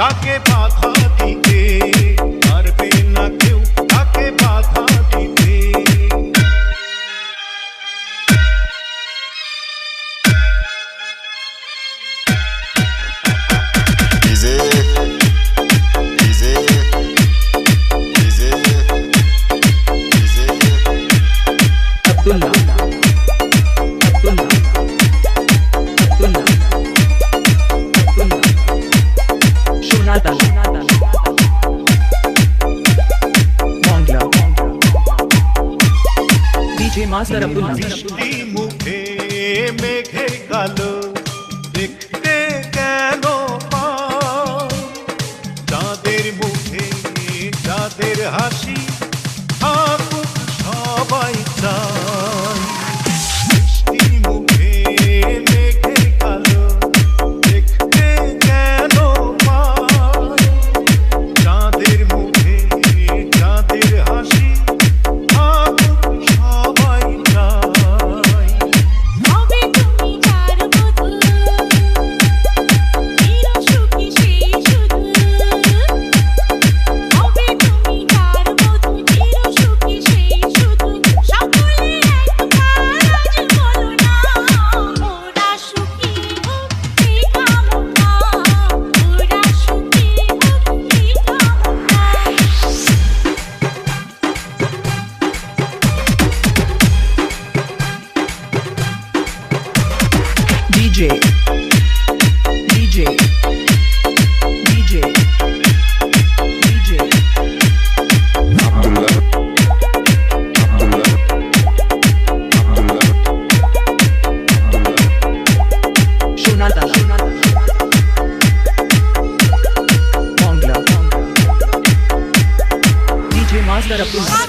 তাকে বাধা দিতে পারবে না কেউ, তাকে বাধা দিতে। Easy, easy, easy, easy. Abdullah, Abdullah, Abdullah, Abdullah. Shonata, Mongla, DJ Master Abdullah. বৃষ্টি মুখে মেঘের কালো দেখতে কেন পাই, চাঁদের মুখে চাঁদের হাসি থাকুক সবাই চাই। বৃষ্টি মুখে মেঘের কালো দেখতে কেন পাই, চাঁদের মুখে চাঁদের হাসি থাকুক সবাই চাই। হবে তুমি যার বধূ, চিরসুখী সেই শুধু। হবে তুমি যার বধূ, চিরসুখী সেই শুধু। সকলে একবার আজ বলো না, ওরা সুখী হোক এই কামনা, ওরা সুখী হোক এই কামনা। DJ, DJ, DJ, DJ. Abdullah, Abdullah, Abdullah, Abdullah. Shonata, Mongla, DJ Master Abdullah.